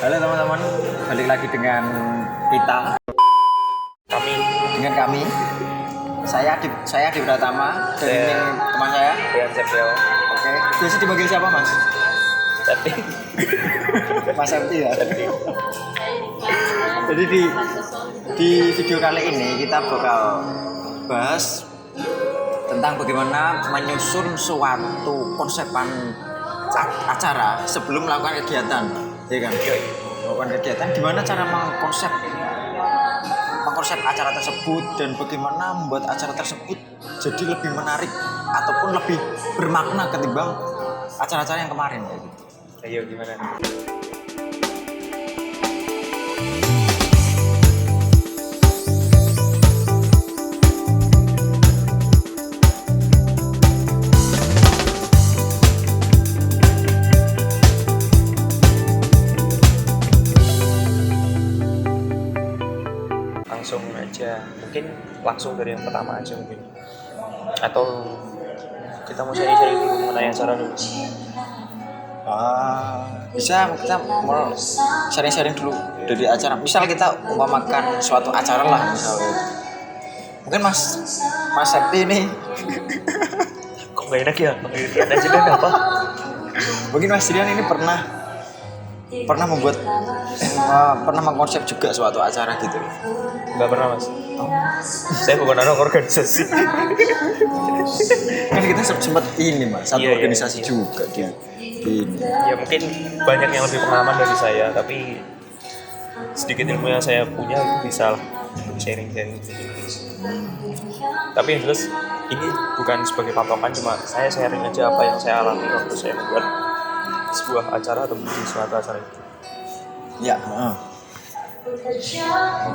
Halo teman-teman, balik lagi dengan kita. Kami. Saya Adi Pratama dan ini teman saya. Rian Septio. Oke. Biasa dipanggil siapa Mas? Septi. Mas Septi ya. Jadi di video kali ini kita bakal bahas tentang bagaimana menyusun suatu konsepan acara sebelum melakukan kegiatan, ya kan? Melakukan kegiatan, gimana cara mengkonsep acara tersebut dan bagaimana membuat acara tersebut jadi lebih menarik ataupun lebih bermakna ketimbang acara-acara yang kemarin, kayak gitu. Ayo gimana? Langsung aja, mungkin langsung dari yang pertama aja mungkin, atau kita mau cari-cari dulu mengenai acara dulu. Bisa kita mau sharing-sharing dulu dari acara. Misal kita umpamakan suatu acara lah misalnya. Mungkin Mas Septi ini Kok gak enak ya? Rian aja deh apa? mungkin Mas Rian ini pernah membuat pernah mengkonsep juga suatu acara gitu. Gak pernah Mas. Saya bukan anak organisasi. Kan kita sempat ini Mas, satu Iya, organisasi iya. juga di ini. Ya mungkin banyak yang lebih pengalaman dari saya, tapi sedikit ilmu yang saya punya itu bisa lah sharing-sharing. Tapi yang jelas ini bukan sebagai patokan, cuma saya sharing aja apa yang saya alami waktu saya membuat sebuah acara atau bikin suatu acara itu. Ya,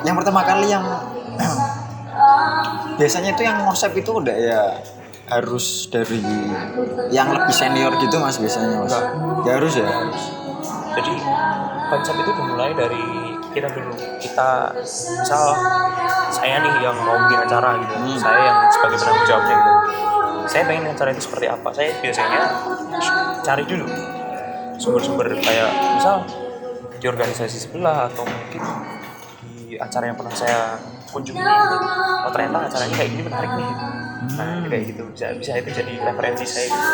yang pertama kali yang biasanya itu yang konsep itu udah ya harus dari yang lebih senior gitu Mas biasanya Mas. Ya harus ya. Jadi konsep itu dimulai dari kita dulu. Kita misal saya nih yang mau bikin acara gitu, saya yang sebagai penanggung jawabnya gitu. Saya pengen acara itu seperti apa. Saya biasanya cari dulu sumber-sumber kayak misal di organisasi sebelah atau mungkin di acara yang pernah saya kunjungi gitu. Oh ternyata acaranya kayak gini menarik nih. Nah kayak gitu bisa itu jadi referensi saya gitu.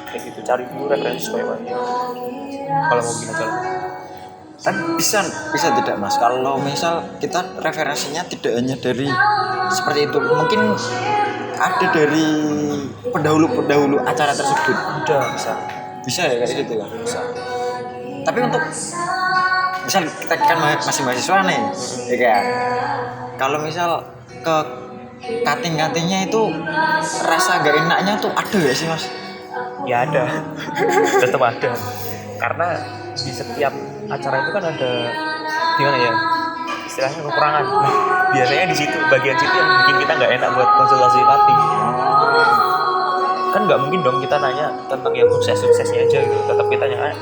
Kayak gitu, cari dulu referensi supaya banyak kalau mau bikin acara. Kan bisa tidak Mas kalau misal kita referensinya tidak hanya dari seperti itu, mungkin ada dari pendahulu acara tersebut. Udah bisa Ya kayak gitu ya. Bisa. Tapi untuk misal kita kan masih mahasiswa nih, ya kan. Kalau misal ke cutting-cuttingnya itu rasa gak enaknya tuh ada ya sih Mas? ya ada. Tetap ada, karena di setiap acara itu kan ada gimana ya istilahnya kekurangan. Nah, biasanya di situ bagian situ yang bikin kita nggak enak buat konsultasi cutting. Kan nggak mungkin dong kita nanya tentang yang suksesnya aja gitu. Tetap kita nanya,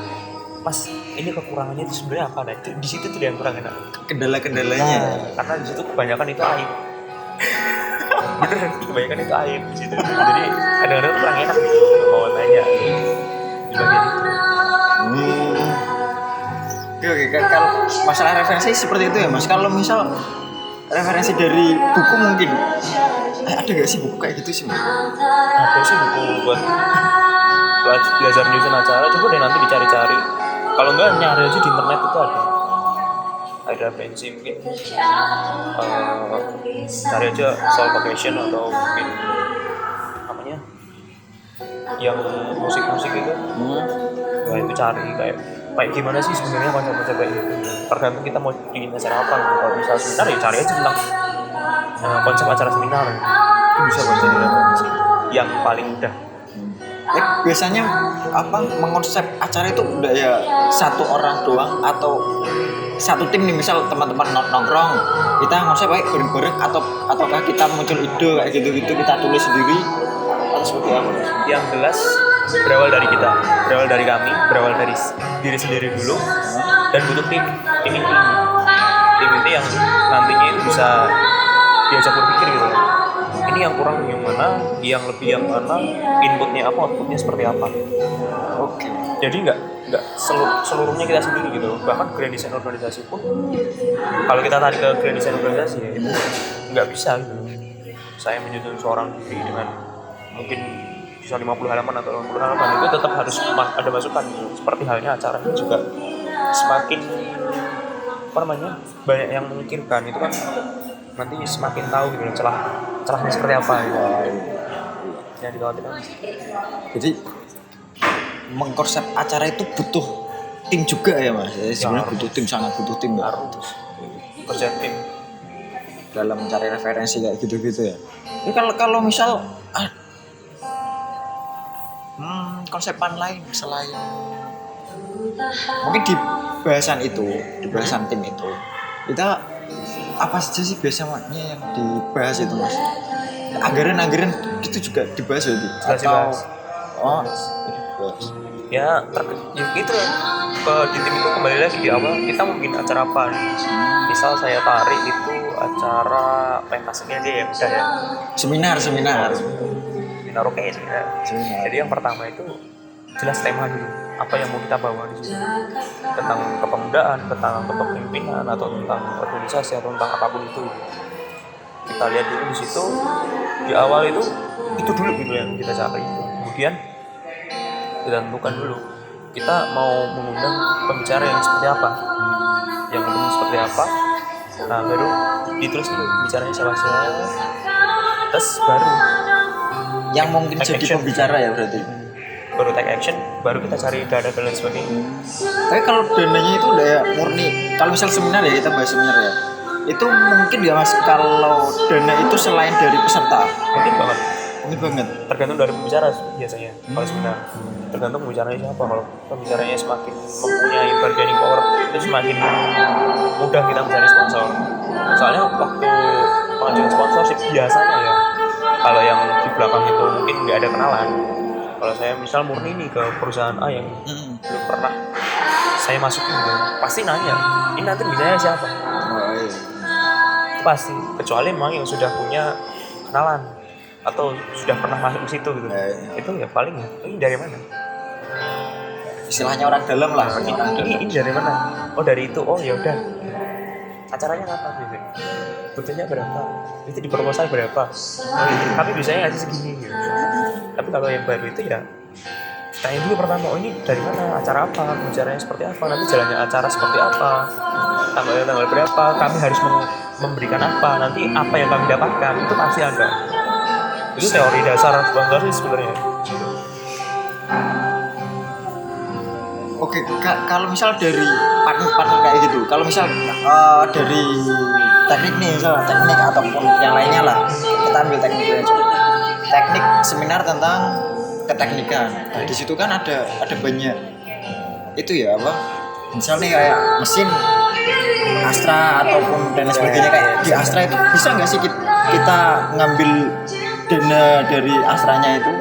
Mas ini kekurangannya itu sebenarnya apa? Nah di situ tuh yang kurang enak. Kendala-kendalanya. Karena di situ kebanyakan itu aib. Beneran kebanyakan itu aib di situ. Jadi kadang-kadang kurang enak gitu mau tanya di bagian itu. Oke, kalau masalah referensi seperti itu ya Mas. Kalau misal referensi dari buku mungkin ada gak sih buku kayak gitu sih Mas? Ada sih buku buat belajar nyusun acara, coba deh nanti dicari-cari. Kalau enggak nyari aja di internet itu ada referensi mungkin cari aja soul occasion atau mungkin namanya yang musik-musik itu. Nah itu cari kayak gimana sih sebenarnya konsep-konsep kayak gitu. Tergantung kita mau bikin acara apa. Kalau misal seminar ya cari aja tentang konsep acara seminar. Itu bisa buat jadi referensi yang paling mudah. Biasanya mengonsep acara itu udah ya satu orang doang atau satu tim nih, misal teman-teman nongkrong kita ngonsep kayak bareng-bareng ataukah kita muncul ide kayak gitu-gitu kita tulis sendiri atau seperti apa? Yang jelas berawal dari kita, berawal dari kami, berawal dari diri sendiri dulu dan butuh tim inti yang nantinya itu bisa diajak berpikir gitu. ini yang kurang yang mana, yang lebih yang mana, inputnya apa, outputnya seperti apa. Oke. Jadi nggak seluruhnya kita sendiri gitu. Bahkan grand design organisasi pun kalau kita tarik ke grand design organisasi ya itu nggak bisa gitu. Saya menyusun seorang diri dengan mungkin bisa 50 halaman atau 60 halaman itu tetap harus ada masukan gitu. Seperti halnya acara ini juga semakin banyak yang memikirkan itu kan nanti semakin tahu gitu celahnya seperti apa gitu. Yang dikhawatirkan. Jadi mengkonsep acara itu butuh tim juga ya mas. Sebenarnya butuh tim, sangat butuh tim ya. Harus kerja tim dalam mencari referensi kayak gitu-gitu ya. Ini kalau misal konsepan lain selain mungkin di bahasan tim itu kita apa saja sih biasanya yang dibahas itu mas? Anggaran itu juga dibahas ya? Atau dibahas. Ya gitu ya. Di tim itu kembali lagi di awal kita mungkin acara apa nih? Misal saya tarik itu acara pentasnya aja ya udah ya. Seminar Oke sih ya. Jadi yang pertama itu jelas tema dulu apa yang mau kita bawa di sini, tentang kepemudaan, tentang kepemimpinan atau tentang organisasi atau tentang apapun itu. Kita lihat dulu di situ di awal itu dulu gitu yang kita cari. Kemudian kita tentukan dulu kita mau mengundang pembicara yang seperti apa, yang penting seperti apa. Nah baru ditulis dulu bicaranya siapa, terus baru yang mungkin jadi action. Pembicara ya berarti baru take action, baru kita cari dana dan lain sebagainya. Tapi kalau dananya itu udah ya murni, kalau misal seminar ya kita bahas seminar ya, itu mungkin ya mas kalau dana itu selain dari peserta mungkin banget tergantung dari pembicara biasanya. Kalau seminar tergantung pembicaranya siapa. Kalau pembicaranya semakin mempunyai bargaining power itu semakin mudah kita mencari sponsor. Soalnya waktu pengajuan sponsorship biasanya ya kalau yang di belakang itu mungkin nggak ada kenalan. Kalau saya misal murni nih ke perusahaan A yang belum pernah saya masukin gitu, pasti nanya ini nanti bisanya siapa. Pasti, kecuali memang yang sudah punya kenalan atau sudah pernah masuk ke situ gitu. Itu ya paling ini dari mana? Istilahnya orang dalam lah. Ini dari mana? Oh dari itu. Oh ya udah. Acaranya kapan gitu? Budgetnya berapa? Itu di proposal berapa? Oh, tapi biasanya ngasih segini gitu. Tapi kalau yang baru itu ya tanya dulu pertama, oh ini dari mana, acara apa, bicaranya seperti apa, nanti jalannya acara seperti apa, tanggal berapa, kami harus memberikan apa, nanti apa yang kami dapatkan, itu pasti ada. Itu teori dasar sponsor sih sebenarnya. Oke, kalau misal dari partner kayak gitu, kalau misal dari teknik nih, misal teknik ataupun yang lainnya lah, kita ambil tekniknya aja. Teknik seminar tentang keteknikan. Nah, di situ kan ada banyak itu ya apa? Misalnya kayak mesin Astra ataupun dan sebagainya kayak di Astra itu bisa nggak sih kita ngambil dana dari Astranya itu?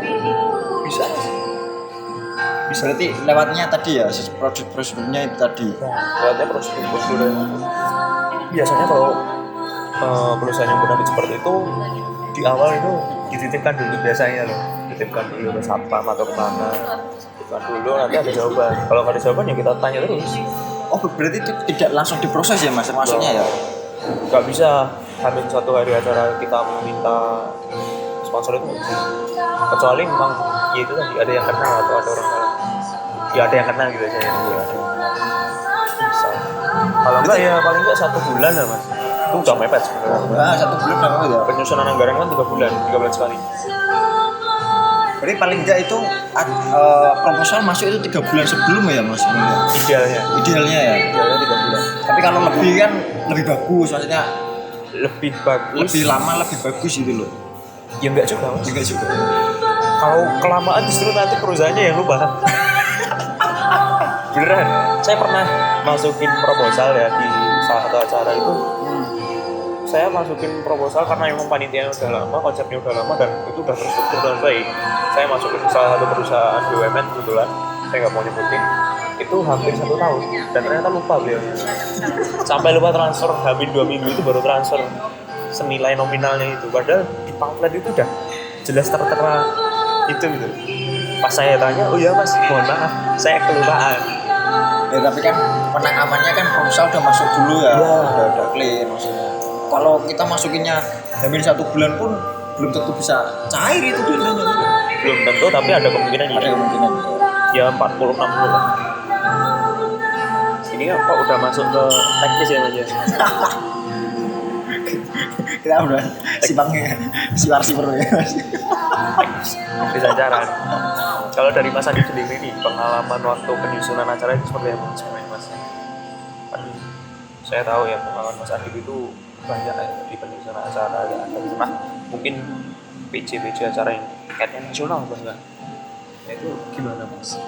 Bisa. Berarti lewatnya tadi ya prosedurnya itu tadi. Lewatnya prosedur. Biasanya kalau perusahaan yang benar seperti itu di awal itu dititipkan dulu biasanya loh. Dititipkan dulu ke satpam atau kemana. Dititipkan dulu nanti ada jawaban. Kalau nggak ada jawaban ya kita tanya terus. Oh berarti itu tidak langsung diproses ya mas maksudnya ya? Nggak bisa hamil satu hari acara kita meminta sponsor itu nggak bisa. Kecuali memang ya itu tadi ada yang kenal atau ada orang lain. Ya ada yang kenal gitu aja ya. Bisa. Kalau enggak ya paling enggak 1 bulan lah mas. Itu udah mepet sebenarnya. 1 bulan kan ya. Penyusunan anggaran kan 3 bulan sekali. Berarti paling enggak itu proposal masuk itu 3 bulan sebelum ya mas? Idealnya ya. Idealnya 3 bulan. Tapi kalau lebih kan lebih bagus, maksudnya lebih bagus. Lebih lama lebih bagus gitu loh. Ya enggak juga mas. Enggak juga. Kalau kelamaan justru nanti perusahaannya yang lupa. Beneran, saya pernah masukin proposal ya di salah satu acara itu. Saya masukin proposal karena memang panitianya udah lama, konsepnya udah lama dan itu udah terstruktur dan baik. Saya masukin ke salah satu perusahaan BUMN kebetulan, saya nggak mau nyebutin. Itu hampir 1 tahun dan ternyata lupa beliau. Sampai lupa transfer, hampir 2 minggu itu baru transfer senilai nominalnya itu. Padahal pamflet itu udah jelas tertera itu gitu. Pas saya tanya, oh ya mas, mohon maaf, saya kelupaan. Ya tapi kan penanganannya kan proposal udah masuk dulu ya, Iya. udah clear maksudnya. Kalau kita masukinnya hamil 1 bulan pun belum tentu bisa cair itu dananya. Belum tentu, tapi ada kemungkinan Ada kemungkinan. ya 40-60 lah. Ini apa udah masuk ke teknis ya mas ya? Kita udah siwar-siwar ya. Bisa acara. Kalau dari Mas Adi sendiri nih, pengalaman waktu penyusunan acara itu seperti apa sebenarnya Mas? Kan saya tahu ya pengalaman Mas Adi itu banyak ya di penyusunan acara ya. Ada pernah mungkin PJ acara yang tingkatnya nasional bahkan. Nah, itu gimana Mas?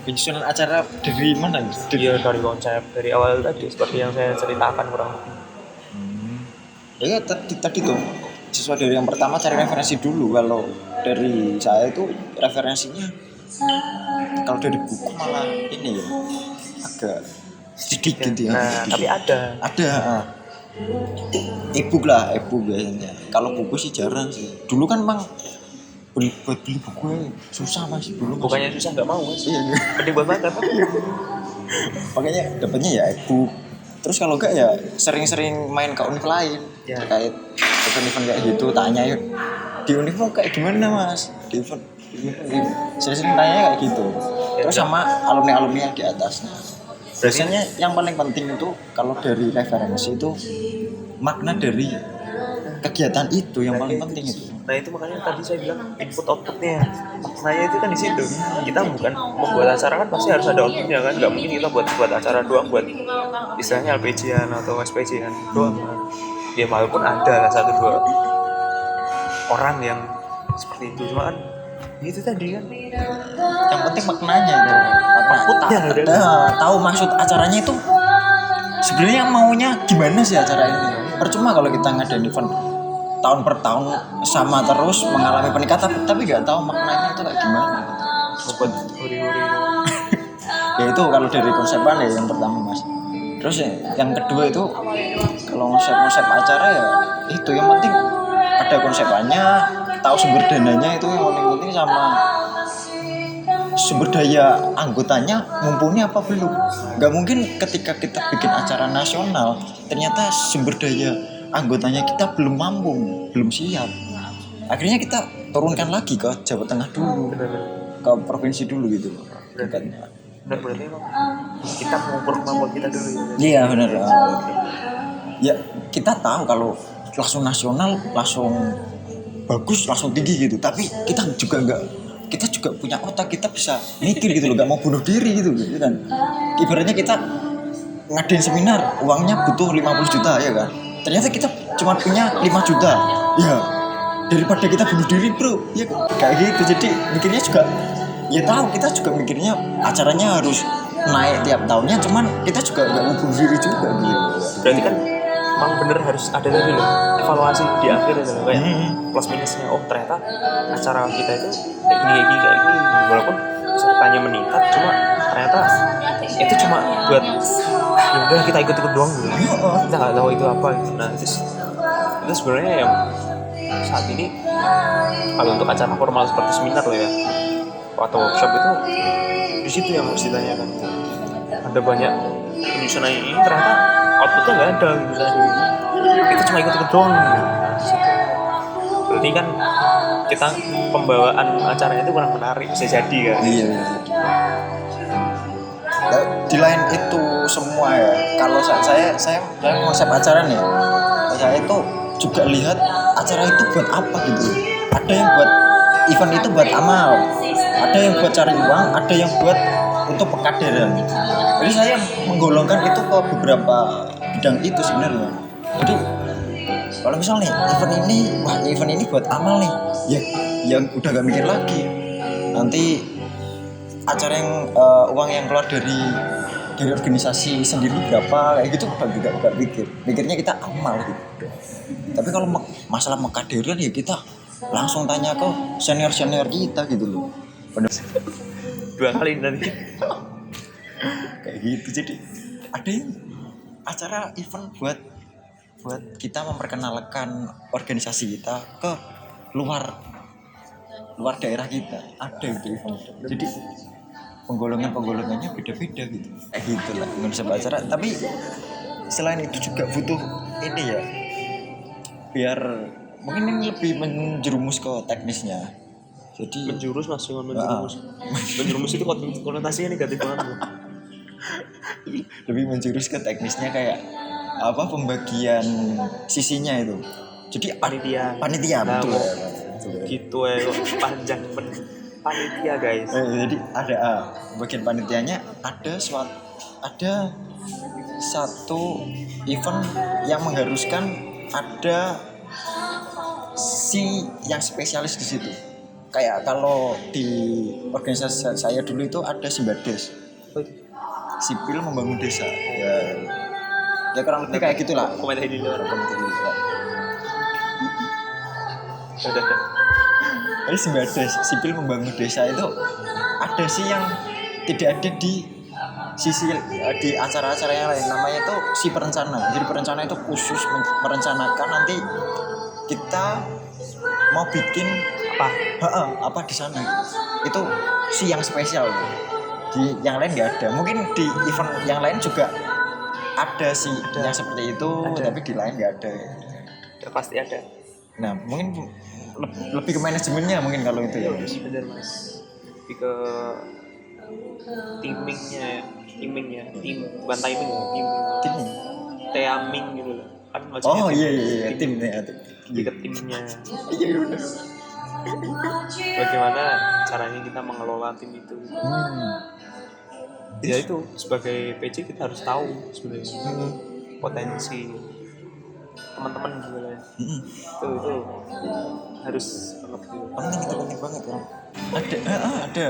Penyusunan acara dari mana? Dia dari konsep dari awal tadi seperti yang saya ceritakan kurang lebih. Ya tadi tuh sesuai dari yang pertama cari referensi dulu. Kalau dari saya itu referensinya kalau dari buku malah ini ya agak sedikit gitu ya. Nah, tapi ada e-book biasanya. Kalau buku sih jarang sih. Dulu kan bang buat beli buku susah mas dulu. Bukannya susah nggak mau Mas. Iya. Mending buat makan. Makanya dapatnya ya e-book. Terus kalau enggak ya sering-sering main ke univ lain Ya. terkait event-event kayak gitu. Tanya yuk di univ kayak gimana mas? Di event sering-sering tanya kayak gitu. Terus sama alumni yang di atasnya. Biasanya yang paling penting itu kalau dari referensi itu makna dari kegiatan itu yang paling penting itu. Nah itu makanya tadi saya bilang input outputnya. Maknanya itu kan di situ. Kita bukan membuat acara kan pasti harus ada outputnya kan. Gak mungkin kita buat acara doang buat istilahnya LPG-an atau SPG-an doang kan. Ya walaupun ada lah 1-2 orang yang seperti itu cuma kan itu tadi kan Yang penting maknanya itu. outputnya Tahu maksud acaranya itu sebenarnya maunya gimana sih acara ini. Percuma kalau kita ngadain event tahun per tahun sama terus mengalami peningkatan tapi nggak tahu maknanya itu kayak gimana gitu. membuat huri-huri. Ya itu kalau dari konsepan ya yang pertama mas. Terus yang kedua itu kalau konsep acara ya itu yang penting ada konsepannya, tahu sumber dananya itu yang paling penting sama sumber daya anggotanya mumpuni apa belum. Nggak mungkin ketika kita bikin acara nasional ternyata sumber daya anggotanya kita belum mampu, belum siap. Akhirnya kita turunkan lagi ke Jawa Tengah dulu, ke provinsi dulu gitu loh. Tingkatnya. Benar berarti emang kita mengukur kemampuan kita dulu ya. Iya benar. Ya kita tahu kalau langsung nasional langsung bagus langsung tinggi gitu. Tapi kita juga punya otak, kita bisa mikir gitu loh, gak mau bunuh diri gitu kan. Ibaratnya kita ngadain seminar uangnya butuh 50 juta ya kan. Ternyata kita cuma punya 5 juta. Ya daripada kita bunuh diri bro. Ya kayak gitu. Jadi mikirnya juga ya tahu kita juga mikirnya acaranya harus naik tiap tahunnya, cuman kita juga nggak mau bunuh diri juga gitu. Berarti kan emang bener harus ada tadi loh evaluasi di akhir itu loh, kayak plus minusnya. Oh ternyata acara kita itu kayak gini walaupun pesertanya meningkat cuma ternyata itu cuma buat ya udah kita ikut doang gitu. Kita nggak tahu itu apa gitu. Nah itu sebenarnya yang saat ini kalau untuk acara formal seperti seminar loh ya atau workshop itu di situ yang harus ditanyakan. Ada banyak penyusunan ini ternyata outputnya nggak ada gitu tadi. Kita cuma ikut doang gitu. Berarti kan kita pembawaan acaranya itu kurang menarik bisa jadi kan. Iya. Di lain itu semua ya. Kalau saya konsep acara nih, saya itu juga lihat acara itu buat apa gitu. Ada yang buat event itu buat amal, ada yang buat cari uang, ada yang buat untuk pekaderan. Jadi saya menggolongkan itu ke beberapa bidang itu sebenarnya. Jadi kalau misalnya event ini buat amal nih, ya yang udah gak mikir lagi. Nanti acara yang uang yang keluar dari organisasi sendiri berapa kayak gitu gak mikirnya kita amal gitu. Tapi kalau masalah mekaderan ya kita langsung tanya ke senior kita gitu loh. Dua kali nanti Kayak gitu. Jadi ada yang acara event buat buat kita memperkenalkan organisasi kita ke luar daerah kita. Ada itu event. Jadi penggolongannya beda-beda gitu. Gitulah konsep acara. Tapi selain itu juga butuh ini ya, biar mungkin ini lebih menjerumus ke teknisnya. Jadi menjurus mas, jangan menjerumus. Menjerumus itu konotasinya negatif banget. Lebih menjurus ke teknisnya kayak apa pembagian sisinya itu. Jadi Panitia betul. Nah, Betul. gitu kok panjang panitia guys. Jadi ada bagian panitianya ada satu event yang mengharuskan ada si yang spesialis di situ. Kayak kalau di organisasi saya dulu itu ada Simbades, sipil membangun desa. Ya kurang lebih kayak gitulah. Komentar di luar. Udah. Jadi Simbades, sipil membangun desa itu ada sih yang tidak ada di sisi di acara-acara yang lain, namanya itu si perencana. Jadi perencana itu khusus merencanakan nanti kita mau bikin apa di sana. Itu si yang spesial. Di yang lain nggak ada. Mungkin di event yang lain juga ada sih yang seperti itu, tapi di lain nggak ada. Ya, pasti ada. Nah mungkin lebih ke manajemennya mungkin kalau itu ya mas. Bener mas. Lebih ke timingnya, bukan timing ya, teaming gitu loh. Kan maksudnya timnya. Lebih ke timnya. Iya benar. Bagaimana caranya kita mengelola tim itu? Ya itu sebagai PJ kita harus tahu sebenarnya potensi teman-teman sebenarnya. Itu harus penting banget kan. Ada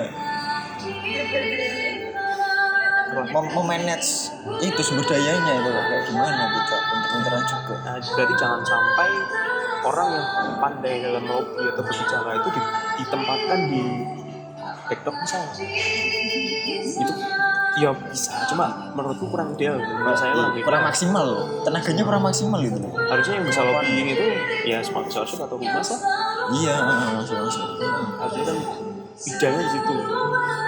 memanage itu sumber dayanya itu kayak gimana kita pinter-pinteran juga. Nah, berarti jangan sampai orang yang pandai dalam lobby atau berbicara itu ditempatkan di backdrop misalnya. Itu ya bisa, cuma menurutku kurang ideal. Menurut saya kurang maksimal, tenaganya kurang maksimal itu. Harusnya yang bisa lobbying itu ya sponsorship atau humas lah. Iya, sponsor. Harusnya kan bidangnya di situ.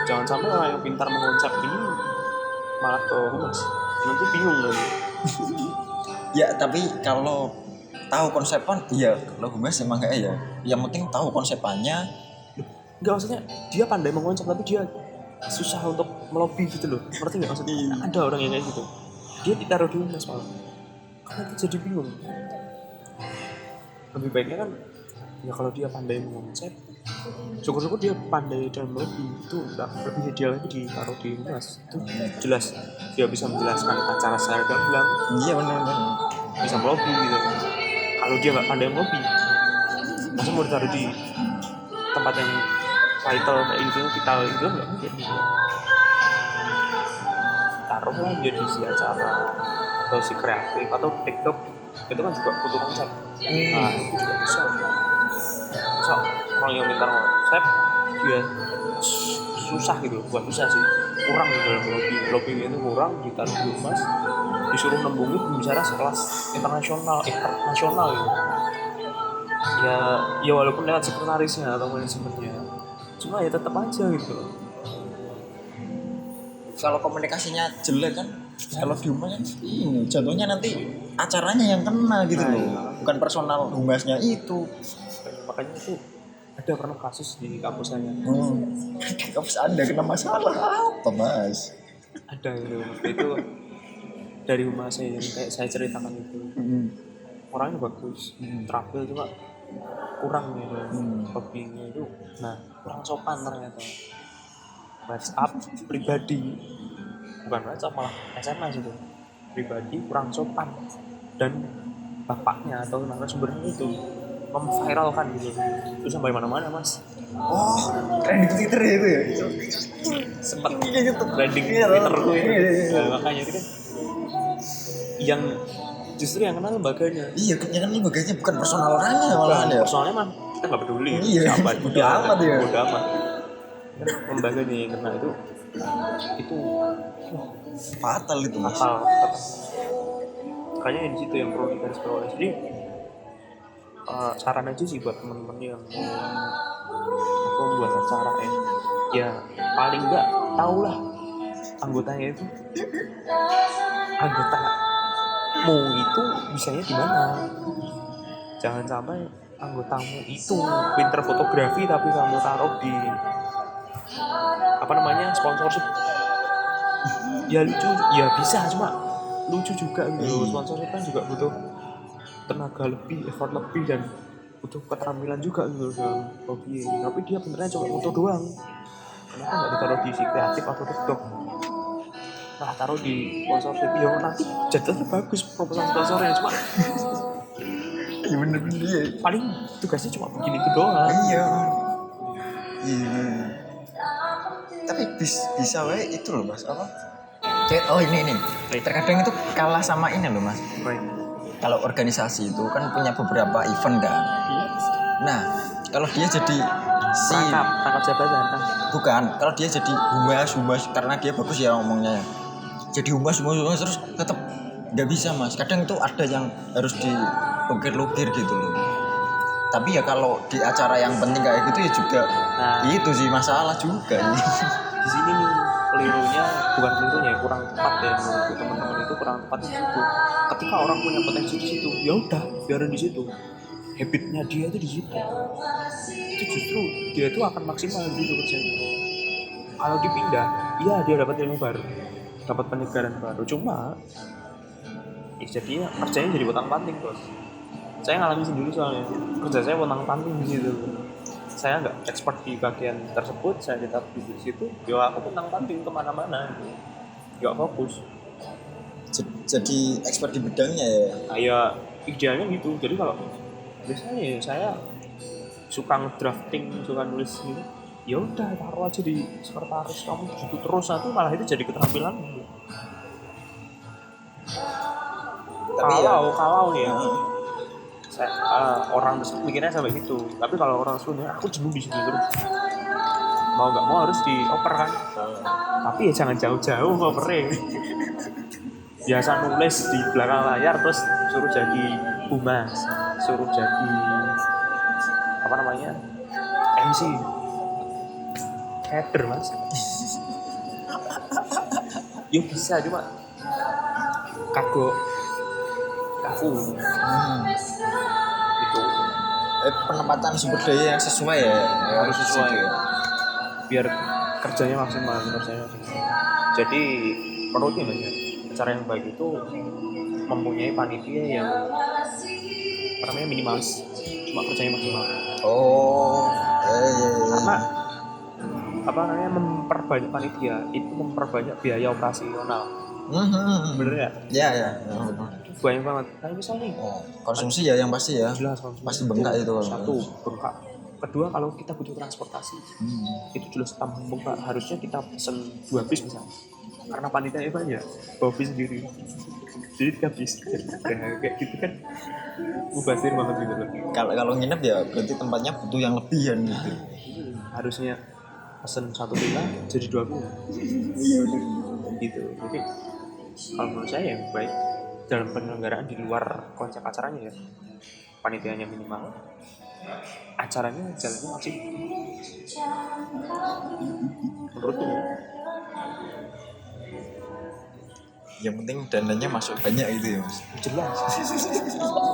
Jangan sampai orang yang pintar mengonsep ini malah ke humas. Nanti bingung lagi. Ya tapi kalau tahu konsepan, iya kalau humas emang enggak ya. Yang penting tahu konsepannya. Enggak, maksudnya dia pandai mengonsep tapi dia susah untuk melobi gitu loh. Ngerti enggak maksudnya? Ada orang yang kayak gitu. Dia ditaruh di humas malah. Karena itu jadi bingung. Lebih baiknya kan ya kalau dia pandai mengonsep, syukur-syukur dia pandai dalam melobi, itu udah lebih ideal lagi ditaruh di humas. Itu jelas dia bisa menjelaskan acara secara gamblang. Iya benar. Bisa melobi gitu. Kalau dia nggak pandai melobi, masa mau ditaruh di tempat yang title kayak gitu, kita itu nggak mungkin. Taruhlah dia di si acara atau si kreatif atau TikTok, itu kan juga butuh konsep. Nah itu juga bisa. So, orang yang pintar konsep dia susah gitu, bukan susah sih, kurang gitu dalam lobbying itu kurang, ditaruh di humas, disuruh nembungin bicara sekelas internasional gitu. Ya walaupun lewat sekretarisnya atau manajemennya, cuma ya tetap aja gitu. Kalau komunikasinya jelek kan, kalau di humas kan ini jatuhnya nanti acaranya yang kena gitu loh, bukan personal humasnya itu. Makanya itu ada pernah kasus di kampus saya. Kampus Anda kena masalah apa mas? Ada gitu, itu dari humas saya yang kayak saya ceritakan itu. Orangnya bagus, terampil cuma kurang gitu, lobbyingnya itu. Nah kurang sopan ternyata. WhatsApp pribadi, bukan WhatsApp malah SMS itu pribadi, kurang sopan, dan bapaknya atau narasumbernya itu memviralkan gitu, itu sampai mana-mana mas. Trending Twitter ya itu ya. Sempat gitu trending Twitter gue. Makanya itu kan yang justru yang kenal lembaganya. Iya, yang kenal lembaganya bukan personal orangnya malahan ya. Personalnya mah kita nggak peduli. Iya, udah amat ya. Udah amat. Lembaganya yang kena itu fatal itu mas. Fatal. makanya di situ yang perlu digarisbawahi. Jadi saran aja sih buat teman-teman yang mau membuat acara ya paling enggak tahulah anggotanya itu, anggotamu itu bisanya di mana. Jangan sampai anggotamu itu pinter fotografi tapi kamu taruh di sponsorship. Ya lucu, ya bisa, cuma lucu juga gitu. Sponsorship kan juga butuh tenaga lebih, effort lebih, dan butuh keterampilan juga gitu dalam hobi. Tapi dia benernya cuma foto doang. Kenapa nggak ditaruh di si kreatif atau TikTok? Nah, taruh di sponsorship. Ya nanti jadinya bagus proposal sponsornya, cuma Iya bener-bener ya. paling tugasnya cuma begini itu doang. Iya. Tapi bisa wae itu loh Mas, apa? Oh ini. Terkadang itu kalah sama ini loh Mas. Kalau organisasi itu kan punya beberapa event kan. Nah, kalau dia jadi Rangkap jabatan kan? Bukan, kalau dia jadi humas karena dia bagus ya ngomongnya. Jadi humas terus tetap nggak bisa Mas. Kadang itu ada yang harus dilukir gitu loh. Tapi ya kalau di acara yang penting kayak gitu ya juga itu sih masalah juga. Di sini nih kurang tepat ya menurut teman-teman, itu kurang tepat di situ. Ketika orang punya potensi di situ, ya udah biarin di situ. Habitnya dia itu di situ. Itu justru dia itu akan maksimal gitu kerjanya. Kalau dipindah, iya dia dapat ilmu baru, dapat penyegaran baru. Cuma jadinya kerjanya jadi potong-panting bos. Saya ngalami sendiri soalnya kerja saya potong-panting di situ. Saya nggak expert di bagian tersebut, saya tetap di situ. Ya aku potong-panting kemana-mana, nggak fokus. Jadi expert di bidangnya ya. Kayak idealnya gitu. Jadi kalau biasanya ya saya suka ngedrafting, suka nulis gitu. Ya udah taruh aja di sekretaris kamu gitu terus, nanti malah itu jadi keterampilan. Tapi kalau nih ya, saya, orang tersebut mikirnya sampai situ. Tapi kalau orang tersebut aku jenuh di sini terus, mau nggak mau harus dioper kan. Tapi ya jangan jauh-jauh opernya. Biasa nulis di belakang layar terus suruh jadi humas, suruh jadi MC, header Mas. Ya bisa, cuma kaku itu penempatan sumber daya yang sesuai ya, harus sesuai ya. Biar kerjanya maksimal. Jadi menurutnya banyak cara yang baik itu mempunyai panitia yang minimalis, cuma kerjanya maksimal. Karena memperbanyak panitia itu memperbanyak biaya operasional. Bener ya? Iya, benar. Banyak banget. Kayak misalnya konsumsi ya yang pasti ya. Jelas, pasti bengkak itu. Satu, bengkak. Kedua, kalau kita butuh transportasi, itu jelas tambah bengkak. Harusnya kita pesen 2 bis misalnya. Karena panitianya banyak, bawa bis sendiri. Jadi 3 bis. Kayak gitu kan mubazir banget gitu loh. Kalau nginep ya berarti tempatnya butuh yang lebihan gitu. Harusnya pesen 1 villa jadi 2 villa. Gitu. Jadi kalau menurut saya yang baik dalam penyelenggaraan di luar konsep acaranya ya, panitianya minimal, acaranya jalannya masih menurutku. Yang penting dananya masuk banyak gitu ya Mas. Jelas.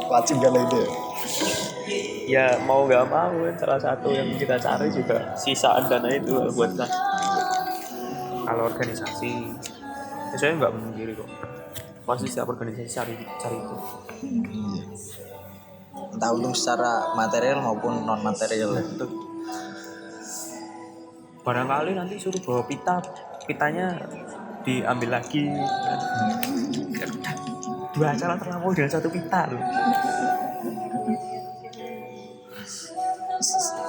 Wajib kalau itu ya. Ya mau nggak mau salah satu yang kita cari juga sisaan dana itu buat kita. Kalau organisasi, saya nggak memungkiri kok. Pasti setiap organisasi cari itu. Iya. Entah untung secara material maupun non material ya. Betul. Barangkali nanti suruh bawa pitanya diambil lagi. 2 acara terlampau dengan 1 pita loh.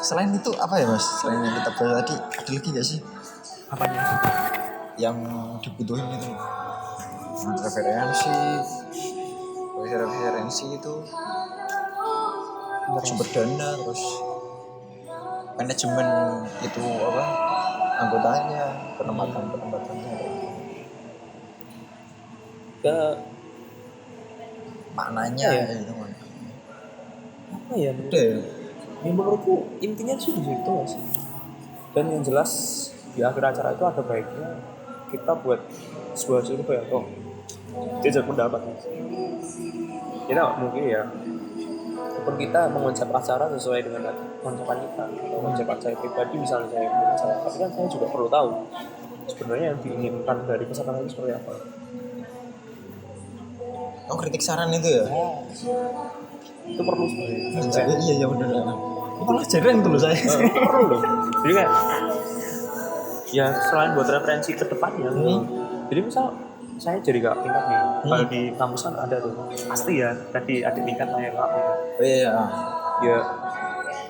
Selain itu apa ya Mas? Selain yang kita bahas tadi, ada lagi nggak sih? Apanya? Yang dibutuhin itu referensi itu sumber dana, terus manajemen itu apa anggotanya, penempatannya. maknanya Iya. gitu kan. Apa ya? Udah ya. Yang menurutku intinya sih di situ Mas. Dan yang jelas di akhir acara itu ada baiknya kita buat sebuah survei atau jejak pendapat Mas. Kita mungkin ya walaupun kita mengonsep acara sesuai dengan konsepan kita atau konsep acara pribadi misalnya saya punya acara, tapi kan saya juga perlu tahu sebenarnya yang diinginkan dari peserta itu seperti apa. Oh, kritik saran itu ya? Itu perlu sebenarnya. Jadi, iya bener. Malah jarang tuh loh saya. Itu perlu loh. Jadi kayak ya selain buat referensi ke depannya. Jadi misal saya jadi gak tingkat nih. Kalau di kampus kan ada tuh. Pasti ya tadi ada tingkat kayak kamu. Oh iya. Ya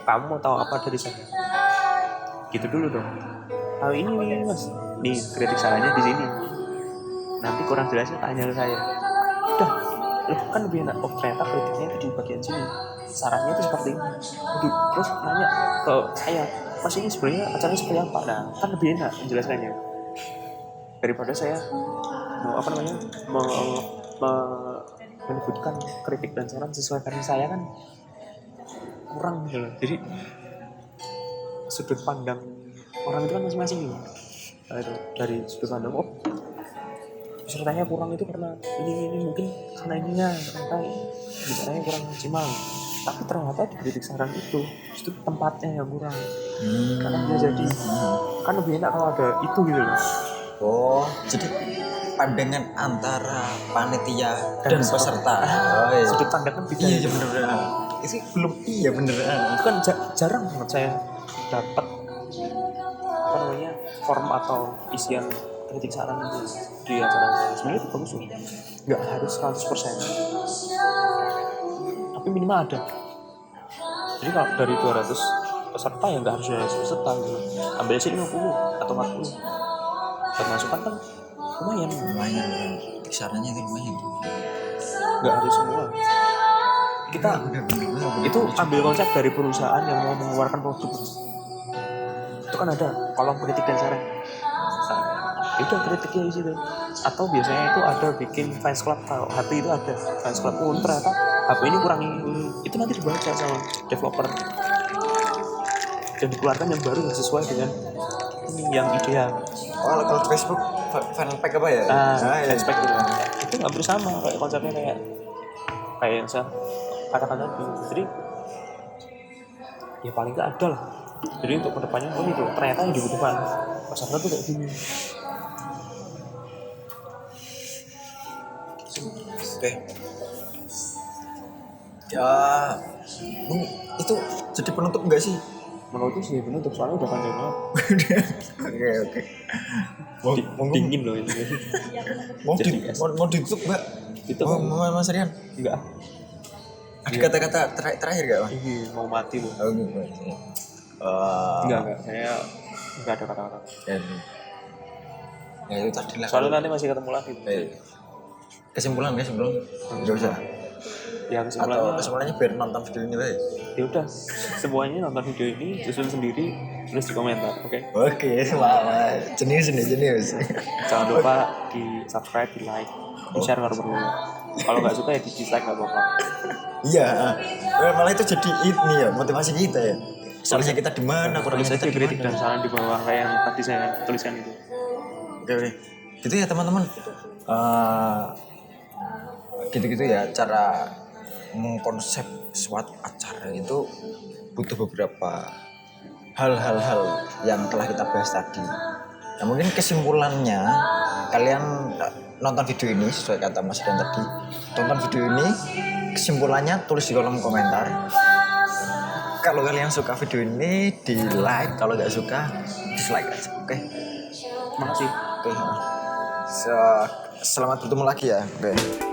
kamu mau tahu apa dari saya? Gitu dulu dong. Tahu ini nih Mas. Nih kritik sarannya di sini. Nanti kurang jelasnya tanya ke saya. Udah, loh kan lebih enak. Oh ternyata kritiknya itu di bagian sini. Sarannya itu seperti ini. Aduh, terus nanya ke saya, Mas ini sebenarnya acaranya seperti apa? Nah, kan lebih enak menjelaskannya daripada saya mau apa namanya menyebutkan kritik dan saran sesuai versi saya kan kurang gitu loh. Jadi sudut pandang orang itu kan masing-masing nih. Nah, itu dari sudut pandang pesertanya kurang itu karena ini mungkin karena ininya ternyata bicaranya kurang maksimal, tapi ternyata di kritik saran itu tempatnya yang kurang karena dia jadi kan lebih enak kalau ada itu gitu loh. Oh, jadi pandangan antara panitia dan peserta. Oh iya. Sudut pandang kan beda. Iya bener. Itu belum iya bener. Itu kan jarang banget saya dapat apa namanya form atau isian kritik saran itu di acara saya. Sebenarnya itu bagus loh, nggak harus 100%, tapi minimal ada. Jadi kalau dari 200 peserta ya nggak harus 200 peserta gitu, ambil sih 50 atau 40 buat masukan kan lumayan. Kritik sarannya itu lumayan. Nggak harus semua. Kita itu ambil konsep dari perusahaan yang mau mengeluarkan produk. Itu kan ada kolom kritik dan saran. Itu kritiknya di situ. Atau biasanya itu ada bikin fans club, kalau HP itu ada fans club. Oh ternyata HP ini kurang ini. Itu nanti dibaca sama developer dan dikeluarkan yang baru yang sesuai dengan ini yang ideal. Oh kalau Facebook fan pack apa ya? Fans pack itu hampir sama kayak konsepnya kayak yang saya katakan tadi. Jadi ya paling nggak ada lah. Jadi untuk kedepannya itu ternyata yang dibutuhkan peserta tuh kayak gini. Oke. Ya, itu jadi penutup enggak sih? Menurutku sih penutup soalnya udah panjang banget. Oke. Dingin loh itu. Mau ditutup enggak? Itu Mas Rian? enggak. Ada kata-kata terakhir enggak, Mas? Ini mau mati loh. Oh gitu. Enggak. Saya enggak ada kata-kata. Ya itu tadi lah. Soalnya nanti masih ketemu lagi. Kesimpulan enggak usah. Ya Atau kesimpulannya biar nonton video ini lah. Ya udah, semuanya nonton video ini susun sendiri, tulis di komentar, oke? Oke, wah, jenius. Jangan lupa di subscribe, di like, di share kalau perlu. Kalau nggak suka ya di dislike nggak apa-apa. Iya, malah itu jadi ini ya motivasi kita ya. Soalnya kita di mana, Tulis aja kritik dan saran di bawah kayak yang tadi saya tuliskan itu. Oke. Gitu ya teman-teman. Gitu-gitu ya cara mengkonsep suatu acara itu butuh beberapa hal-hal yang telah kita bahas tadi. Nah, mungkin kesimpulannya kalian nonton video ini sesuai kata Mas Dan tadi. Tonton video ini, kesimpulannya tulis di kolom komentar. Kalau kalian suka video ini di like, kalau nggak suka dislike aja. Oke. Makasih. Oke. Selamat bertemu lagi ya. Oke.